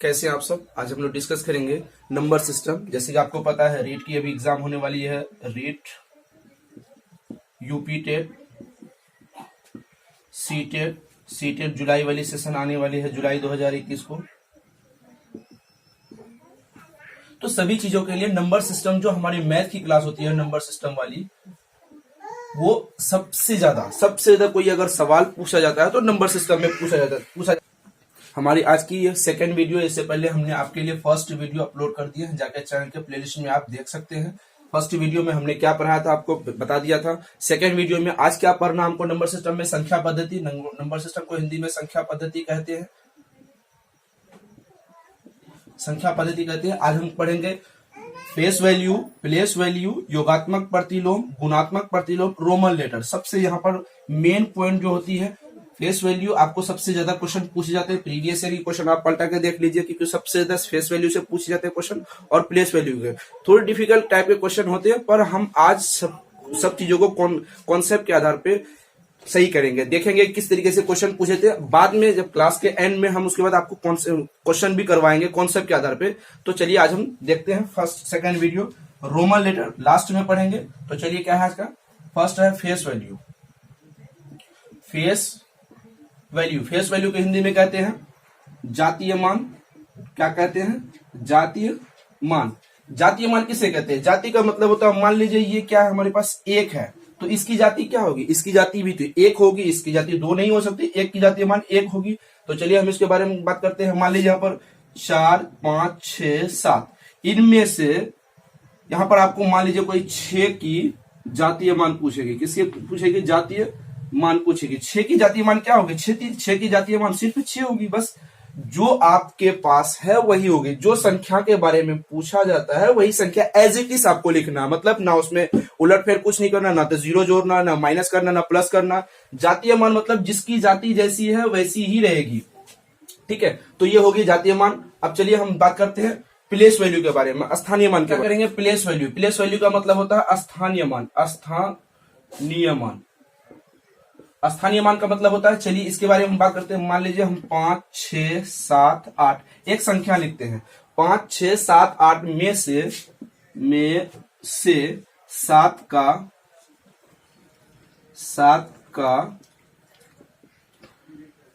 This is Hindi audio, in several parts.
कैसे हैं आप सब। आज हम लोग डिस्कस करेंगे नंबर सिस्टम। जैसे कि आपको पता है रीट की अभी एग्जाम होने वाली है, REET, UP TET, C TET. C TET जुलाई वाली सेशन आने वाली है, जुलाई 2021 को। तो सभी चीजों के लिए नंबर सिस्टम, जो हमारी मैथ की क्लास होती है नंबर सिस्टम वाली, वो सबसे ज्यादा कोई अगर सवाल पूछा जाता है तो नंबर सिस्टम में पूछा हमारी आज की ये सेकंड वीडियो। इससे पहले हमने आपके लिए फर्स्ट वीडियो अपलोड कर दिया है, जाकर चैनल के प्लेलिस्ट में आप देख सकते हैं। फर्स्ट वीडियो में हमने क्या पढ़ाया था आपको बता दिया था। सेकंड वीडियो में आज क्या पढ़ना हमको, नंबर सिस्टम में संख्या पद्धति। नंबर सिस्टम को हिंदी में संख्या पद्धति कहते हैं, संख्या पद्धति कहते हैं। आज हम पढ़ेंगे फेस वैल्यू, प्लेस वैल्यू, योगात्मक प्रतिलोम, गुणात्मक प्रतिलोम, रोमन लेटर। सबसे यहाँ पर मेन पॉइंट जो होती है फेस वैल्यू, आपको सबसे ज्यादा क्वेश्चन पूछे जाते हैं। प्रीवियस ईयर की क्वेश्चन आप पलटा के देख लीजिए, क्योंकि सबसे ज्यादा फेस वैल्यू से पूछे जाते हैं क्वेश्चन, और प्लेस वैल्यू के थोड़े डिफिकल्ट टाइप के क्वेश्चन होते हैं। पर हम आज सब चीजों को कॉन्सेप्ट के आधार पे सही करेंगे, देखेंगे किस तरीके से क्वेश्चन पूछे थे। बाद में जब क्लास के एंड में हम उसके बाद आपको क्वेश्चन भी करवाएंगे कॉन्सेप्ट के आधार पे। तो चलिए आज हम देखते हैं first second video. Roman letter last में पढ़ेंगे। तो चलिए क्या है आज का, फर्स्ट है face value. Face value, face value को हिंदी में कहते हैं जातीय मान। क्या कहते हैं? जातीय मान। जातीय मान किसे कहते हैं? जाति का मतलब होता है, मान लीजिए ये क्या है, हमारे पास एक है तो इसकी जाति क्या होगी? इसकी जाति भी तो एक होगी, इसकी जाति दो नहीं हो सकती, एक की जातीय मान एक होगी। तो चलिए हम इसके बारे में बात करते हैं। मान लीजिए यहाँ पर 4, 5, 6, 7, इनमें से यहाँ पर आपको मान लीजिए कोई 6 की जातीय मान पूछेगी। किसकी पूछेगी? जातीय मान पूछेगी। 6 की जातीय मान क्या होगी? 6 की जातीय मान सिर्फ 6 होगी। बस जो आपके पास है वही होगी। जो संख्या के बारे में पूछा जाता है वही संख्या एज इट इज आपको लिखना, मतलब ना उसमें उलटफेर कुछ नहीं करना, ना तो जीरो जोड़ना, ना माइनस करना, ना प्लस करना। जातीय मान मतलब जिसकी जाति जैसी है वैसी ही रहेगी। ठीक है, तो ये होगी जातीय मान। अब चलिए हम बात करते हैं प्लेस वैल्यू के बारे में, स्थानीय मान। क्या करेंगे? Place value. प्लेस वैल्यू का मतलब होता है स्थानीय मान। स्थानीय मान, स्थानीय मान का मतलब होता है, चलिए इसके बारे में बात करते हैं। मान लीजिए हम 5, 6, 7, 8 एक संख्या लिखते हैं। 5, 6, 7, 8 में से 7 का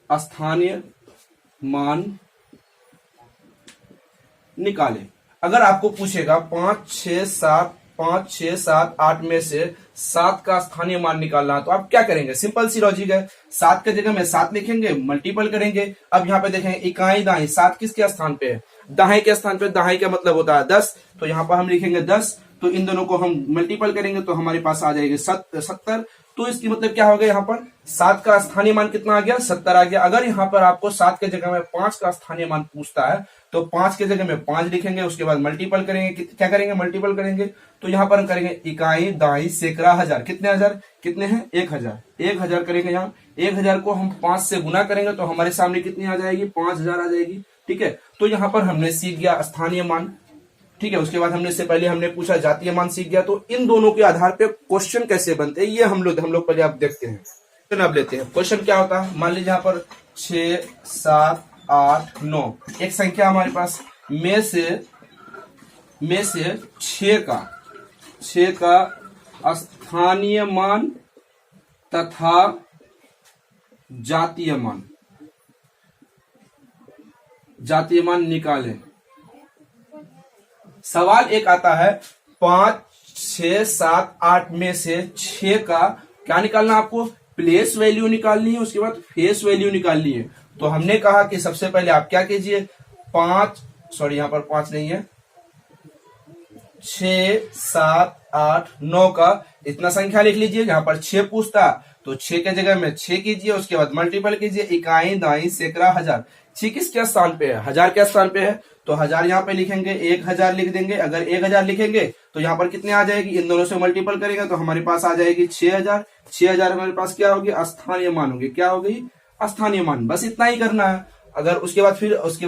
स्थानीय मान निकालें। अगर आपको पूछेगा 5, 6, 7, 8 में से 7 का स्थानीय मान निकालना, तो आप क्या करेंगे? सिंपल सी लॉजिक है, 7 के जगह में 7 लिखेंगे, मल्टीपल करेंगे। अब यहाँ पे देखेंगे इकाई दाई, 7 किसके स्थान पे है? दाएं के स्थान पे। दाएं का मतलब होता है 10, तो यहाँ पर हम लिखेंगे 10। तो इन दोनों को हम मल्टीपल करेंगे तो हमारे पास आ जाएगी 70। तो इसकी मतलब क्या हो गया? यहाँ पर 7 का स्थानीय मान कितना आ गया? 70 आ गया। अगर यहाँ पर आपको 7 के जगह में 5 का स्थानीय मान पूछता है तो 5 के जगह में 5 लिखेंगे, उसके बाद मल्टीपल करेंगे। क्या करेंगे? मल्टीपल करेंगे। तो यहाँ पर हम करेंगे इकाई दाई सैकड़ा हजार। कितने हजार? कितने हैं? 1000। 1000 करेंगे। यहाँ 1000 को हम 5 से गुना करेंगे तो हमारे सामने कितनी आ जाएगी? 5000 आ जाएगी। ठीक है, तो यहाँ पर हमने सीख गया स्थानीय मान। ठीक है, उसके बाद हमने इससे पहले हमने पूछा जातीय मान सीख गया। तो इन दोनों के आधार पे क्वेश्चन कैसे बनते हैं ये हम लोग पहले आप देखते हैं। अब लेते हैं क्वेश्चन क्या होता है। मान लीजिए यहाँ पर 6, 7, 8, 9 एक संख्या हमारे पास में से 6 का स्थानीय मान तथा जातीय मान निकालें। सवाल एक आता है 5, 6, 7, 8 में से 6 का क्या निकालना? आपको प्लेस वैल्यू निकालनी है, उसके बाद फेस वैल्यू निकालनी है। तो हमने कहा कि सबसे पहले आप क्या कीजिए, 5 यहाँ पर 5 नहीं है, 6, 7, 8, 9 का इतना संख्या लिख लीजिए। यहाँ पर 6 पूछता तो 6 के जगह में 6 कीजिए, उसके बाद मल्टीपल कीजिए। इकाई दाई सैकड़ा हजार। 6 किसके स्थान पे है? हजार के स्थान पे है, तो 1000 यहाँ पे लिखेंगे, 1000 लिख देंगे। अगर 1000 लिखेंगे तो यहाँ पर कितने आ जाएगी? इन दोनों से मल्टीपल करेंगे तो हमारे पास आ जाएगी 6000। 6000 हमारे पास क्या होगी? स्थानीय मान होगी। क्या होगी? स्थानीय मान। बस इतना ही करना है। अगर उसके बाद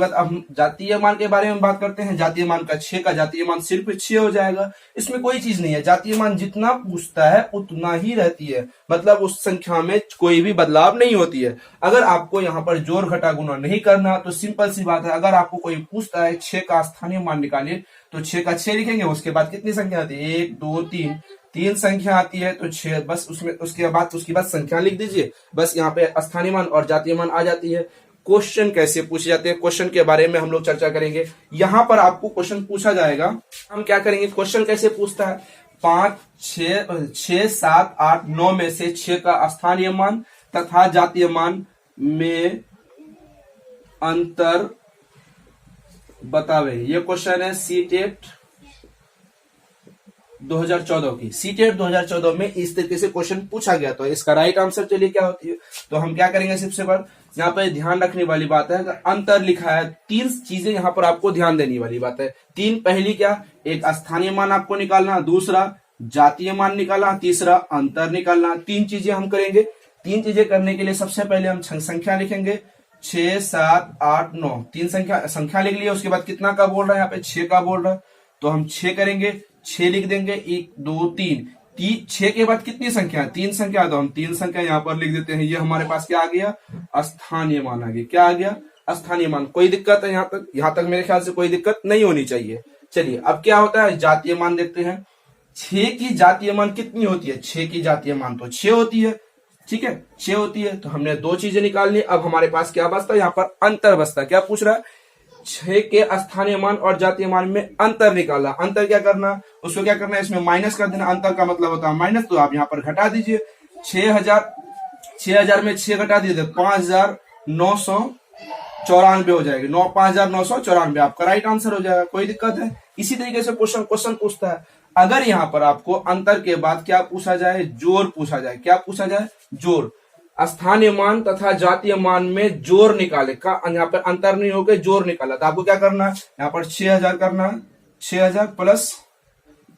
अब हम जातीय मान के बारे में बात करते हैं। जातीय मान का 6 का जातीय मान सिर्फ 6 हो जाएगा। इसमें कोई चीज नहीं है, जातीय मान जितना पूछता है उतना ही रहती है, मतलब उस संख्या में कोई भी बदलाव नहीं होती है। अगर आपको यहाँ पर जोड़ घटा गुणा नहीं करना तो सिंपल सी बात है, अगर आपको कोई पूछता है 6 का स्थानीय मान निकालिए तो 6 का 6 लिखेंगे, उसके बाद कितनी संख्या आती है 1 2 3, 3 संख्या आती है तो 6, बस उसमें उसके बाद संख्या लिख दीजिए, बस यहाँ पे स्थानीय मान और जातीय मान आ जाती है। क्वेश्चन कैसे पूछे जाते हैं, क्वेश्चन के बारे में हम लोग चर्चा करेंगे। यहाँ पर आपको क्वेश्चन पूछा जाएगा, हम क्या करेंगे, क्वेश्चन कैसे पूछता है, 5 6 7 8 9 में से 6 का स्थानीय मान तथा जातीय मान में अंतर बतावे। ये क्वेश्चन है सीटेट 2014 की। सीटेट 2014 में इस तरीके से क्वेश्चन पूछा गया, तो इसका राइट आंसर चलिए क्या होती है। तो हम क्या करेंगे, सबसे बार यहाँ पर ध्यान रखने वाली बात है, अंतर लिखा है, 3 चीजें यहाँ पर आपको ध्यान देने वाली बात है। 3, पहली क्या, एक स्थानीय मान आपको निकालना, दूसरा जातीय मान निकालना, तीसरा अंतर निकालना। 3 चीजें हम करेंगे। 3 चीजें करने के लिए सबसे पहले हम संख्या लिखेंगे, 6 7 8 9, 3 संख्या लिख लिया। उसके बाद कितना का बोल रहा है, यहाँ पे 6 का बोल रहा है, तो हम 6 करेंगे, 6 लिख देंगे, 1 2 3, 6 के बाद कितनी संख्या, 3 संख्या, तो हम 3 संख्या यहाँ पर लिख देते हैं। ये हमारे पास क्या आ गया, स्थानीय मान आ गया। क्या आ गया, स्थानीय मान। कोई दिक्कत है यहाँ तक मेरे ख्याल से कोई दिक्कत नहीं होनी चाहिए। चलिए अब क्या होता है, जातीय मान देखते हैं। 6 की जातीय मान कितनी होती है, 6 की जातीय मान तो 6 होती है, ठीक है 6 होती है। तो हमने 2 चीजें निकालनी। अब हमारे पास क्या बचता है, यहाँ पर अंतर बचता है। क्या पूछ रहा है, 6 के स्थानीय मान और जातीय मान में अंतर निकाला। अंतर क्या करना, उसको क्या करना है, इसमें माइनस कर देना। अंतर का मतलब होता है माइनस, तो आप यहाँ पर घटा दीजिए। 6000 में 6 घटा दीजिए, 5994 हो जाएगी। 5994 आपका राइट आंसर हो जाएगा। कोई दिक्कत है। इसी तरीके से क्वेश्चन पूछता है। अगर यहाँ पर आपको अंतर के बाद क्या पूछा जाए, जोड़ पूछा जाए। क्या पूछा जाए, जोड़। स्थानीय मान तथा जातीय मान में जोड़ निकाले का, यहाँ पर अंतर नहीं हो गए, जोड़ निकाला। तो आपको क्या करना है, यहाँ पर 6000 करना है, 6000 प्लस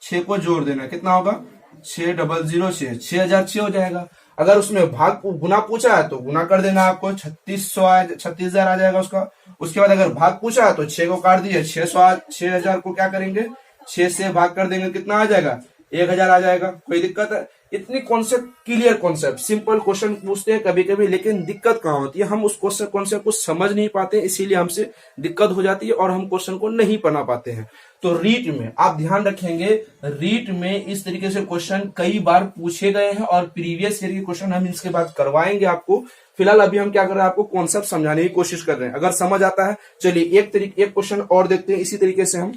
6 को जोड़ देना, कितना होगा 6006, 6006 हो जाएगा। अगर उसमें भाग गुना पूछा है तो गुना कर देना, आपको 36,000 आ जाएगा उसका। उसके बाद अगर भाग पूछा है तो 6 को काट दिए, 6000 को क्या करेंगे, 6 से भाग कर देंगे, कितना आ जाएगा 1000 आ जाएगा। कोई दिक्कत है, इतनी concept clear concept, simple question पूछते हैं कभी कभी, लेकिन दिक्कत कहाँ होती है, हम उस क्वेश्चन कॉन्सेप्ट को समझ नहीं पाते, इसीलिए हमसे दिक्कत हो जाती है और हम क्वेश्चन को नहीं बना पाते हैं। तो रीट में आप ध्यान रखेंगे, रीट में इस तरीके से क्वेश्चन कई बार पूछे गए हैं और प्रीवियस ईयर के क्वेश्चन हम इसके बाद करवाएंगे आपको। फिलहाल अभी हम क्या कर रहे हैं, आपको कॉन्सेप्ट समझाने की कोशिश कर रहे हैं। अगर समझ आता है, चलिए एक क्वेश्चन और देखते हैं इसी तरीके से हम।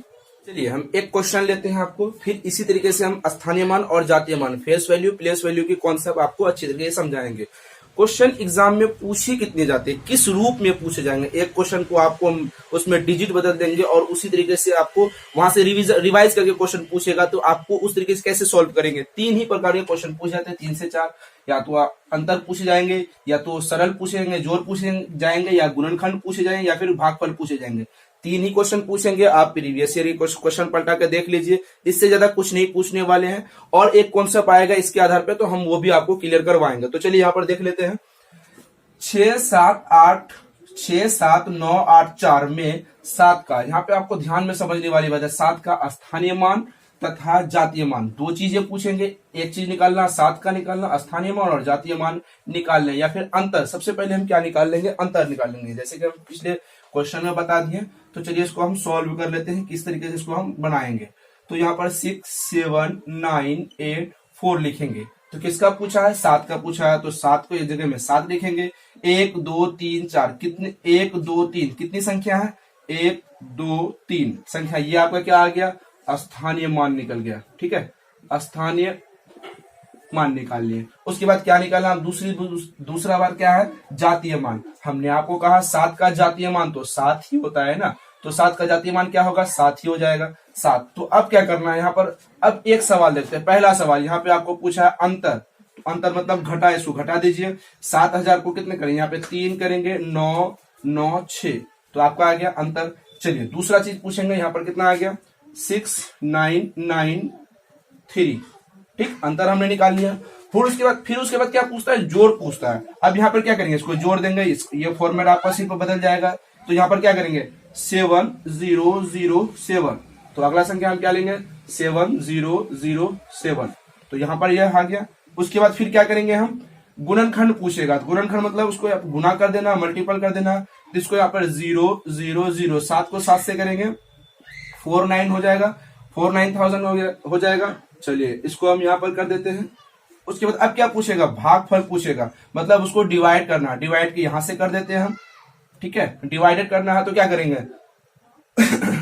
चलिए हम एक क्वेश्चन लेते हैं आपको, फिर इसी तरीके से हम स्थानीय मान और जातीय मान, फेस वैल्यू प्लेस वैल्यू की कॉन्सेप्ट आपको अच्छी तरीके से समझाएंगे। क्वेश्चन एग्जाम में पूछे कितने जाते हैं, किस रूप में पूछे जाएंगे। एक क्वेश्चन को आपको उसमें डिजिट बदल देंगे और उसी तरीके से आपको वहां से रिवाइज करके क्वेश्चन पूछेगा, तो आपको उस तरीके से कैसे सॉल्व करेंगे। 3 ही प्रकार के क्वेश्चन पूछे जाते हैं, 3 से 4। या तो अंतर पूछे जाएंगे, या तो सरल पूछेंगे, जोड़ पूछे जाएंगे, या गुणनखंड पूछे जाएंगे, या फिर भागफल पूछे जाएंगे। 3 ही क्वेश्चन पूछेंगे। आप प्रीवियस ईयर क्वेश्चन पलटा के देख लीजिए, इससे ज्यादा कुछ नहीं पूछने वाले हैं। और एक कॉन्सेप्ट आएगा इसके आधार पे, तो हम वो भी आपको क्लियर करवाएंगे। तो चलिए यहाँ पर देख लेते हैं। 6 7 9 8 4 में 7 का, यहाँ पे आपको ध्यान में समझने वाली बात है, 7 का स्थानीय मान तथा जातीय मान 2 चीजें पूछेंगे। एक चीज निकालना 7 का निकालना, स्थानीय मान और जातीय मान निकालने, या फिर अंतर। सबसे पहले हम क्या निकाल लेंगे, अंतर निकाल लेंगे, जैसे कि हम पिछले क्वेश्चन में बता दिए। तो चलिए इसको हम सॉल्व कर लेते हैं, किस तरीके से इसको हम बनाएंगे। तो यहाँ पर 6 7 9 8 4 लिखेंगे। तो किसका पूछा है, 7 का पूछा है, तो 7 को एक जगह में 7 लिखेंगे। 1 2 3 4 कितने, 1 2 3 कितनी संख्या है, 1 2 3 संख्या। ये आपका क्या आ गया, स्थानीय मान निकल गया। ठीक है, स्थानीय मान निकाल लिए। उसके बाद क्या निकालना, दूसरा बार क्या है, जातीय मान। हमने आपको कहा 7 का जातीय मान तो 7 ही होता है ना, तो 7 का जातीय मान क्या होगा, 7 ही हो जाएगा, 7। तो अब क्या करना है यहाँ पर, अब एक सवाल देखते हैं। पहला सवाल यहाँ पे आपको पूछा है अंतर। अंतर मतलब घटा, इसको घटा दीजिए। 7000 को कितने करेंगे, यहाँ पे 3 करेंगे, 9 9 6, तो आपका आ गया अंतर। चलिए दूसरा चीज पूछेंगे, यहाँ पर कितना आ गया, 6 9 9 3। ठीक, अंतर हमने निकाल लिया। फिर उसके बाद क्या पूछता है, जोड़ पूछता है। अब यहाँ पर क्या करेंगे, इसको जोड़ देंगे। ये फॉर्मेट आपका सिर्फ बदल जाएगा। तो यहाँ पर क्या करेंगे 7007। तो अगला संख्या हम क्या लेंगे 7007। तो यहाँ पर यह आ गया। उसके बाद फिर क्या करेंगे हम गुणनखंड पूछेगा। तो गुणनखंड मतलब उसको गुना कर देना, मल्टीपल कर देना। तो इसको यहाँ पर 000 7 को 7 से करेंगे 49 हो जाएगा, 49,000 हो जाएगा। चलिए इसको हम यहाँ पर कर देते हैं। उसके बाद अब क्या पूछेगा भागफल पूछेगा, मतलब उसको डिवाइड करना। डिवाइड के यहां से कर देते हैं हम, ठीक है। डिवाइडेड करना है तो क्या करेंगे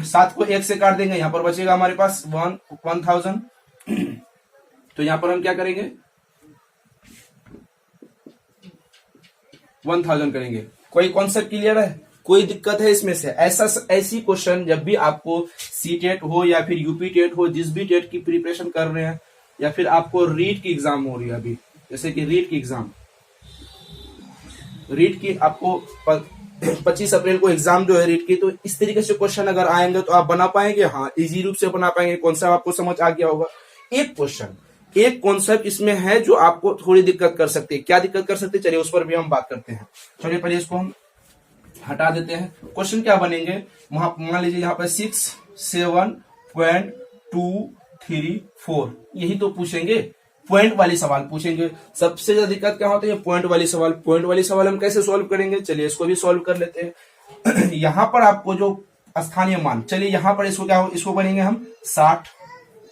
7 को 1 से काट देंगे, यहां पर बचेगा हमारे पास 1000। तो यहां पर हम क्या करेंगे 1000 करेंगे। कोई कॉन्सेप्ट क्लियर है, कोई दिक्कत है इसमें से? ऐसी क्वेश्चन जब भी आपको सी टेट हो या फिर यूपी टेट हो, जिस भी टेट की प्रिपरेशन कर रहे हैं, या फिर आपको रीट की एग्जाम हो रही है अभी, जैसे कि रीट की एग्जाम, रीट की आपको 25 अप्रैल को एग्जाम जो है रीट की, तो इस तरीके से क्वेश्चन अगर आएंगे तो आप बना पाएंगे। हाँ, इजी रूप से बना पाएंगे। कॉन्सेप्ट आपको समझ आ गया होगा। एक क्वेश्चन, एक कॉन्सेप्ट इसमें है जो आपको थोड़ी दिक्कत कर सकती है। क्या दिक्कत कर सकती है, चलिए उस पर भी हम बात करते हैं। चलिए पहले इसको हम हटा देते हैं। क्वेश्चन क्या बनेंगे, मान लीजिए यहाँ पर 67.234, यही तो पूछेंगे, पॉइंट वाली सवाल पूछेंगे। सबसे ज्यादा दिक्कत क्या होती है, पॉइंट वाली सवाल। पॉइंट वाली सवाल हम कैसे सॉल्व करेंगे, चलिए इसको भी सॉल्व कर लेते हैं। यहाँ पर आपको जो स्थानीय मान, चलिए यहाँ पर इसको क्या हो, इसको बनेंगे हम 60,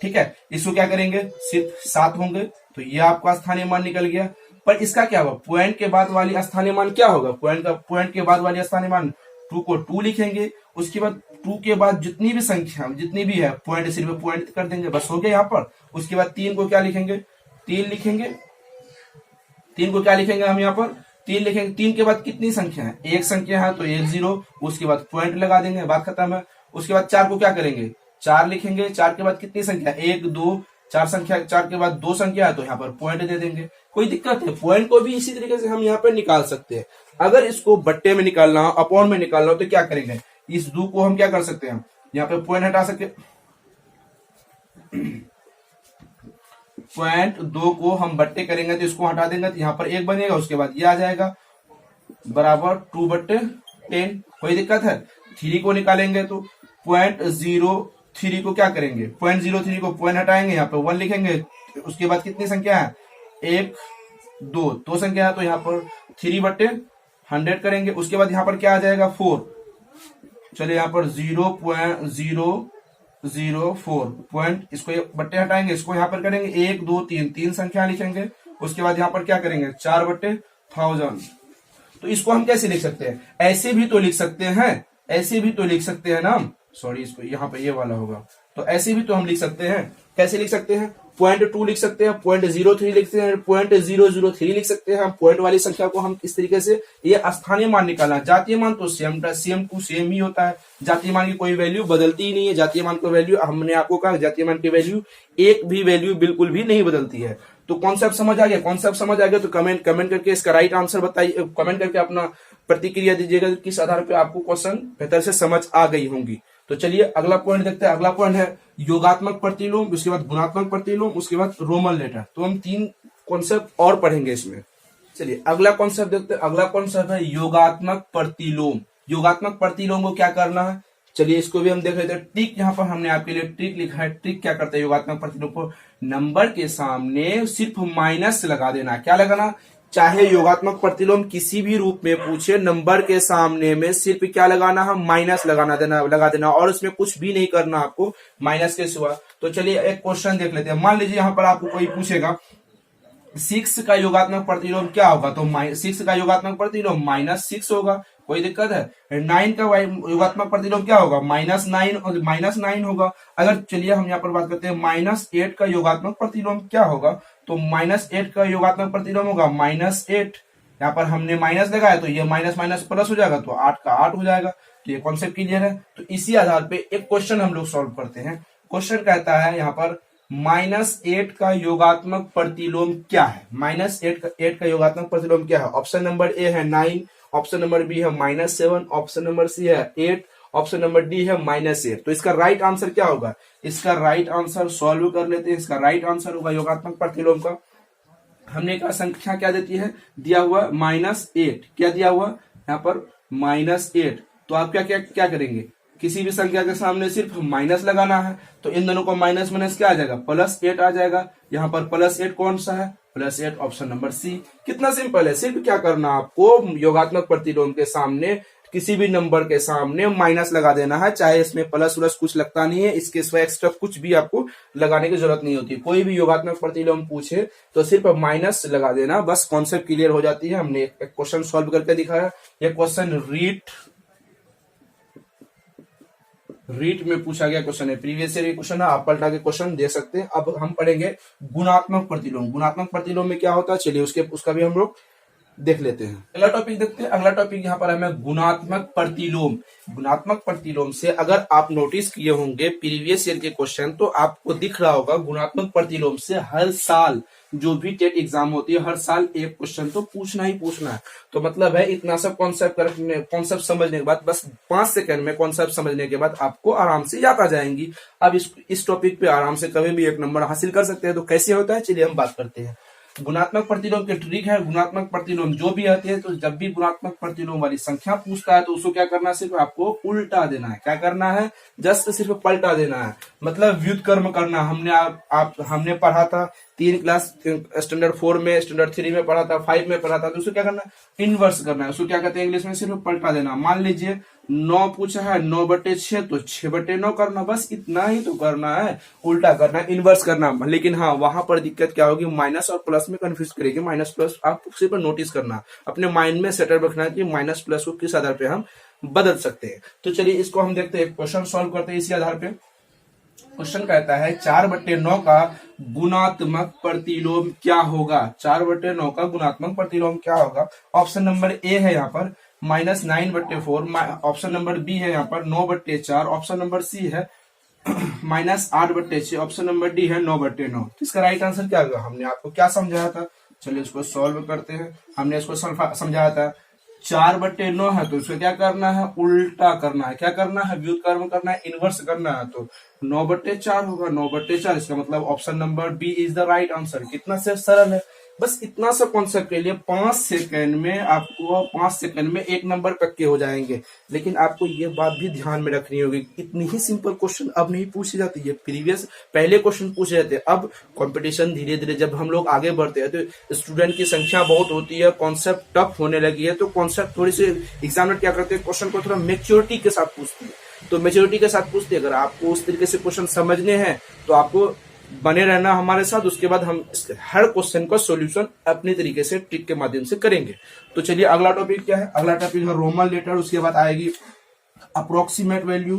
ठीक है। इसको क्या करेंगे सिर्फ 7 होंगे, तो ये आपका स्थानीय मान निकल गया। पर इसका क्या होगा, पॉइंट के बाद वाली स्थानीय मान क्या होगा, पॉइंट के बाद वाली स्थानीय मान 2 को 2 लिखेंगे। उसके बाद 2 के बाद जितनी भी संख्या जितनी भी है पॉइंट सिर्फ पॉइंट कर देंगे, बस हो गया यहाँ पर। उसके बाद 3 को क्या लिखेंगे, 3 लिखेंगे। 3 को क्या लिखेंगे हम यहाँ पर 3 लिखेंगे। 3 के बाद कितनी संख्या है, एक संख्या है तो 1 0, उसके बाद पॉइंट लगा देंगे, बात खत्म है। उसके बाद 4 को क्या करेंगे 4 लिखेंगे। 4 के बाद कितनी संख्या, 1 2 4 संख्या, 4 के बाद 2 संख्या है तो यहाँ पर पॉइंट दे देंगे। कोई दिक्कत है, पॉइंट को भी इसी तरीके से हम यहाँ पर निकाल सकते हैं। अगर इसको बट्टे में निकालना हो, अपॉन में निकालना हो, तो क्या करेंगे, इस 2 को हम क्या कर सकते हैं, यहाँ पे पॉइंट हटा सकते। पॉइंट 2 को हम बट्टे करेंगे तो इसको हटा देंगे, तो यहाँ पर 1 बनेगा। उसके बाद ये आ जाएगा बराबर 2/10। कोई दिक्कत है। 3 को निकालेंगे तो 0.03 को क्या करेंगे, 0.03 को पॉइंट हटाएंगे, यहाँ पे 1 लिखेंगे। उसके बाद कितनी संख्या है, 1 2 2 संख्या है तो यहाँ पर 3/100 करेंगे। उसके बाद यहाँ पर क्या आ जाएगा 4। चलिए यहाँ पर 0.004 पॉइंट, इसको बट्टे हटाएंगे, इसको यहाँ पर करेंगे 1 2 3 3 संख्या लिखेंगे। उसके बाद यहाँ पर क्या करेंगे 4/1000। तो इसको हम कैसे लिख सकते हैं, ऐसे भी तो लिख सकते हैं, ऐसे भी तो लिख सकते हैं ना। सॉरी, इसको यहाँ पे ये वाला होगा, तो ऐसे भी तो हम लिख सकते हैं। कैसे लिख सकते हैं, 0.2 लिख सकते हैं, 0.03 लिख सकते हैं, 0.003 लिख सकते हैं। हम पॉइंट वाली संख्या को हम इस तरीके से, ये स्थानीय मान निकालना। जातीय मान तो सेम टू सेम ही होता है। जातीय मान की कोई वैल्यू बदलती ही नहीं है। जातीय मान की वैल्यू, हमने आपको कहा जातीय मान की वैल्यू एक भी वैल्यू बिल्कुल भी नहीं बदलती है। तो कॉन्सेप्ट समझ आ गया, कॉन्सेप्ट समझ आ गया तो कमेंट करके इसका राइट आंसर बताइए, कमेंट करके अपना प्रतिक्रिया दीजिएगा, किस आधार पे आपको क्वेश्चन बेहतर से समझ आ गई होंगी। तो चलिए अगला पॉइंट देखते हैं। अगला पॉइंट है योगात्मक प्रतिलोम, उसके बाद गुणात्मक प्रतिलोम, उसके बाद रोमन लेटर। तो हम 3 कॉन्सेप्ट और पढ़ेंगे इसमें। चलिए अगला कॉन्सेप्ट देखते हैं। अगला कॉन्सेप्ट है योगात्मक प्रतिलोम। योगात्मक प्रतिलोम को क्या करना है, चलिए इसको भी हम देख लेते हैं। ट्रिक यहाँ पर हमने आपके लिए ट्रिक लिखा है। ट्रिक क्या करता है, योगात्मक प्रतिलोम को नंबर के सामने सिर्फ माइनस लगा देना। क्या लगाना, चाहे योगात्मक प्रतिलोम किसी भी रूप में पूछे, नंबर के सामने में सिर्फ क्या लगाना है, माइनस लगा देना, और उसमें कुछ भी नहीं करना आपको माइनस के सिवा। तो चलिए एक क्वेश्चन देख लेते हैं। मान लीजिए यहाँ पर आपको कोई पूछेगा 6 का योगात्मक प्रतिलोम क्या होगा, तो 6 का योगात्मक प्रतिलोम -6 होगा। कोई दिक्कत है। 9 का योगात्मक प्रतिलोम क्या होगा, -9 होगा। अगर चलिए हम यहाँ पर बात करते हैं -8 का योगात्मक प्रतिलोम क्या होगा, तो -8 का योगात्मक प्रतिलोम होगा -8। यहाँ पर हमने माइनस लगाया तो ये माइनस माइनस प्लस हो जाएगा, तो 8 का 8 हो जाएगा। तो ये कॉन्सेप्ट क्लियर है। तो इसी आधार पे एक क्वेश्चन हम लोग सॉल्व करते हैं। क्वेश्चन कहता है यहाँ पर -8 का योगात्मक प्रतिलोम क्या है। -8 का योगात्मक प्रतिलोम क्या है। ऑप्शन नंबर ए है 9, ऑप्शन नंबर बी है -7, ऑप्शन नंबर सी है 8, ऑप्शन नंबर डी है -8। तो इसका राइट आंसर क्या होगा, इसका राइट आंसर सॉल्व कर लेते हैं। इसका राइट आंसर होगा योगात्मक प्रतिलोम का, हमने कहा संख्या क्या देती है, दिया हुआ -8, क्या दिया हुआ यहाँ पर -8। तो आप क्या क्या क्या करेंगे, किसी भी संख्या के सामने सिर्फ माइनस लगाना है, तो इन दोनों को माइनस माइनस क्या आ जाएगा, +8 आ जाएगा। यहाँ पर +8 कौन सा है, +8 ऑप्शन नंबर सी। कितना सिंपल है, सिर्फ क्या करना है आपको, योगात्मक प्रतिलोम के सामने किसी भी नंबर के सामने माइनस लगा देना है, चाहे इसमें प्लस व्लस कुछ लगता नहीं है, इसके सिवा एक्स्ट्रा कुछ भी आपको लगाने की जरूरत नहीं होती। कोई भी योगात्मक प्रतिलोम पूछे तो सिर्फ माइनस लगा देना, बस कॉन्सेप्ट क्लियर हो जाती है। हमने एक क्वेश्चन सॉल्व करके दिखाया, यह क्वेश्चन रीट में पूछा गया क्वेश्चन है, प्रीवियस ईयर क्वेश्चन है, आप पलटा के क्वेश्चन दे सकते हैं। अब हम पढ़ेंगे गुणात्मक प्रतिलोम। गुणात्मक प्रतिलोम में क्या होता है, चलिए उसका भी हम लोग देख लेते हैं। अगला टॉपिक देखते हैं। अगला टॉपिक यहाँ पर हमें गुणात्मक प्रतिलोम। गुणात्मक प्रतिलोम से अगर आप नोटिस किए होंगे प्रीवियस ईयर के क्वेश्चन, तो आपको दिख रहा होगा गुणात्मक प्रतिलोम से हर साल जो भी टेट एग्जाम होती है, हर साल एक क्वेश्चन तो पूछना ही पूछना है। तो मतलब है इतना सब कॉन्सेप्ट समझने के बाद, बस 5 सेकंड में कॉन्सेप्ट समझने के बाद आपको आराम से याद आ जाएंगी। अब इस टॉपिक पे आराम से कभी भी 1 नंबर हासिल कर सकते हैं। तो कैसे होता है, चलिए हम बात करते हैं। गुणात्मक प्रतिलोम की ट्रिक है, गुणात्मक प्रतिलोम जो भी आते हैं, तो जब भी गुणात्मक प्रतिलोम वाली संख्या पूछता है तो उसको क्या करना है, सिर्फ आपको उल्टा देना है। क्या करना है, जस्ट सिर्फ पलटा देना है, मतलब व्युत्क्रम करना। हमने पढ़ा था 3 क्लास स्टैंडर्ड 4 में, स्टैंडर्ड 3 में पढ़ा था, 5 में पढ़ा था, तो उसको क्या करना है, इनवर्स करना है। उसको क्या कहते हैं इंग्लिश में, सिर्फ पलटा देना। मान लीजिए 9 पूछा है, 9/6 तो 6/9 करना, बस इतना ही तो करना है, उल्टा करना है, इनवर्स करना। लेकिन हाँ, वहां पर दिक्कत क्या होगी, माइनस और प्लस में कंफ्यूज करेगी। माइनस प्लस आप सिर्फ नोटिस करना, अपने माइंड में सेटअप रखना है कि माइनस प्लस को किस आधार पे हम बदल सकते हैं। तो चलिए इसको हम देखते हैं, क्वेश्चन सॉल्व करते हैं इसी आधार पे। क्वेश्चन कहता है 4/9 का गुणात्मक प्रतिलोम क्या होगा। 4/9 का गुणात्मक प्रतिलोम क्या होगा। ऑप्शन नंबर ए है यहाँ पर -9/4, ऑप्शन नंबर बी है यहाँ पर 9/4, ऑप्शन नंबर सी है -8/6, ऑप्शन नंबर डी है 9/9। तो इसका राइट आंसर क्या होगा, हमने आपको क्या समझाया था, चलिए इसको सॉल्व करते हैं। हमने इसको समझाया था 4/9 है तो इसको क्या करना है, उल्टा करना है। क्या करना है, व्युत्क्रम करना है, इनवर्स करना है। तो 9/4 होगा, 9/4, इसका मतलब option number B is the right answer. कितना से सरल है, बस इतना सा कॉन्सेप्ट के लिए 5 सेकंड में आपको 5 सेकंड में 1 नंबर पक्के हो जाएंगे। लेकिन आपको ये बात भी ध्यान में रखनी होगी, इतनी ही सिंपल क्वेश्चन अब नहीं पूछी जाती है, पहले क्वेश्चन पूछे जाते हैं। अब कंपटीशन धीरे धीरे जब हम लोग आगे बढ़ते हैं तो स्टूडेंट की संख्या बहुत होती है, कॉन्सेप्ट टफ होने लगी है, तो कॉन्सेप्ट थोड़ी सी एग्जामिनर क्या करते हैं, क्वेश्चन को थोड़ा मेच्योरिटी के साथ पूछते हैं। तो मेच्योरिटी के साथ पूछते हैं, अगर आपको उस तरीके से क्वेश्चन समझने हैं तो आपको बने रहना हमारे साथ। उसके बाद हम हर क्वेश्चन का सॉल्यूशन अपने तरीके से ट्रिक के माध्यम से करेंगे। तो चलिए अगला टॉपिक क्या है, अगला टॉपिक है रोमन लेटर। उसके बाद आएगी अप्रोक्सीमेट वैल्यू।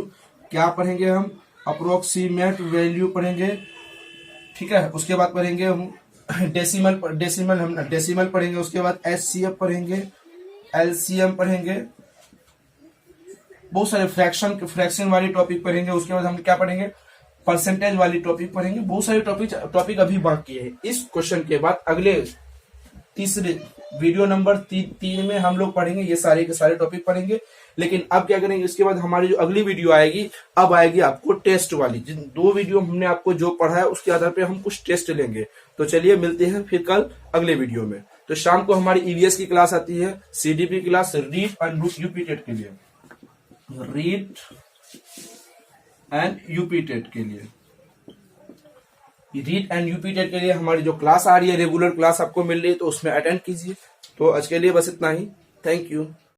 क्या पढ़ेंगे हम, अप्रोक्सीमेट वैल्यू पढ़ेंगे, ठीक है। उसके बाद पढ़ेंगे हम डेसिमल पढ़ेंगे। उसके बाद एचसीएफ पढ़ेंगे, एलसीएम पढ़ेंगे, बहुत सारे फ्रैक्शन वाली टॉपिक पढ़ेंगे। उसके बाद हम क्या पढ़ेंगे, परसेंटेज वाली टॉपिक पढ़ेंगे। बहुत सारे टॉपिक अभी बाकी है। इस क्वेश्चन के बाद अगले तीसरे वीडियो नंबर 3 में हम लोग पढ़ेंगे, ये सारे के सारे टॉपिक पढ़ेंगे। लेकिन अब क्या करेंगे, इसके बाद हमारी जो अगली वीडियो आएगी, अब आएगी आपको टेस्ट वाली। जिन 2 वीडियो हमने आपको जो पढ़ा है उसके आधार पे हम कुछ टेस्ट लेंगे। तो चलिए मिलते हैं फिर कल अगले वीडियो में। तो शाम को हमारी ईवीएस की क्लास आती है, CDP class, read and UP TET के लिए, रीड एंड यूपी टेट के लिए, रीड एंड यूपी टेट के लिए हमारी जो क्लास आ रही है, रेगुलर क्लास आपको मिल रही है, तो उसमें अटेंड कीजिए। तो आज के लिए बस इतना ही, थैंक यू।